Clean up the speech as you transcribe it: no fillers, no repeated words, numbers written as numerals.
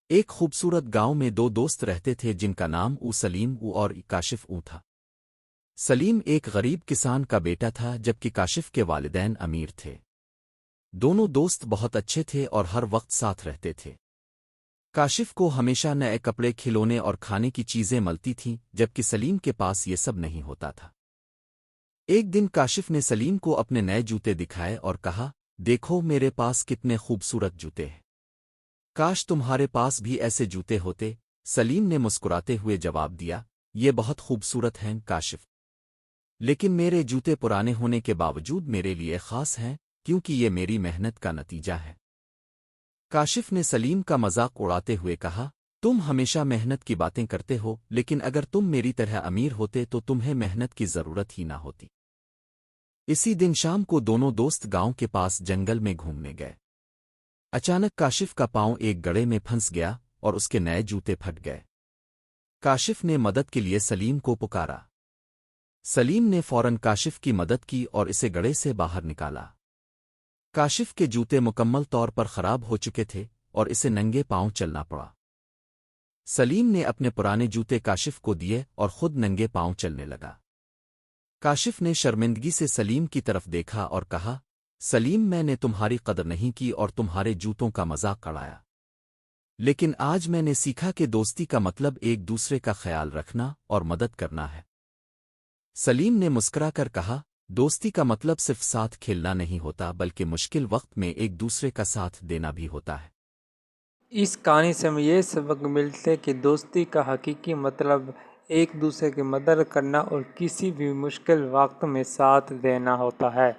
ایک خوبصورت گاؤں میں دو دوست رہتے تھے جن کا نام سلیم اور کاشف تھا۔ سلیم ایک غریب کسان کا بیٹا تھا جبکہ کاشف کے والدین امیر تھے۔ دونوں دوست بہت اچھے تھے اور ہر وقت ساتھ رہتے تھے۔ کاشف کو ہمیشہ نئے کپڑے، کھلونے اور کھانے کی چیزیں ملتی تھیں جبکہ سلیم کے پاس یہ سب نہیں ہوتا تھا۔ ایک دن کاشف نے سلیم کو اپنے نئے جوتے دکھائے اور کہا، دیکھو میرے پاس کتنے خوبصورت جوتے ہیں، کاش تمہارے پاس بھی ایسے جوتے ہوتے۔ سلیم نے مسکراتے ہوئے جواب دیا، یہ بہت خوبصورت ہیں کاشف، لیکن میرے جوتے پرانے ہونے کے باوجود میرے لیے خاص ہیں کیونکہ یہ میری محنت کا نتیجہ ہے۔ کاشف نے سلیم کا مذاق اڑاتے ہوئے کہا، تم ہمیشہ محنت کی باتیں کرتے ہو، لیکن اگر تم میری طرح امیر ہوتے تو تمہیں محنت کی ضرورت ہی نہ ہوتی۔ اسی دن شام کو دونوں دوست گاؤں کے پاس جنگل میں گھومنے گئے۔ اچانک کاشف کا پاؤں ایک گڑھے میں پھنس گیا اور اس کے نئے جوتے پھٹ گئے۔ کاشف نے مدد کے لیے سلیم کو پکارا۔ سلیم نے فوراً کاشف کی مدد کی اور اسے گڑھے سے باہر نکالا۔ کاشف کے جوتے مکمل طور پر خراب ہو چکے تھے اور اسے ننگے پاؤں چلنا پڑا۔ سلیم نے اپنے پرانے جوتے کاشف کو دیے اور خود ننگے پاؤں چلنے لگا۔ کاشف نے شرمندگی سے سلیم کی طرف دیکھا اور کہا، سلیم میں نے تمہاری قدر نہیں کی اور تمہارے جوتوں کا مذاق اڑایا، لیکن آج میں نے سیکھا کہ دوستی کا مطلب ایک دوسرے کا خیال رکھنا اور مدد کرنا ہے۔ سلیم نے مسکرا کر کہا، دوستی کا مطلب صرف ساتھ کھیلنا نہیں ہوتا بلکہ مشکل وقت میں ایک دوسرے کا ساتھ دینا بھی ہوتا ہے۔ اس کہانی سے ہمیں یہ سبق ملتے کہ دوستی کا حقیقی مطلب ایک دوسرے کی مدد کرنا اور کسی بھی مشکل وقت میں ساتھ دینا ہوتا ہے۔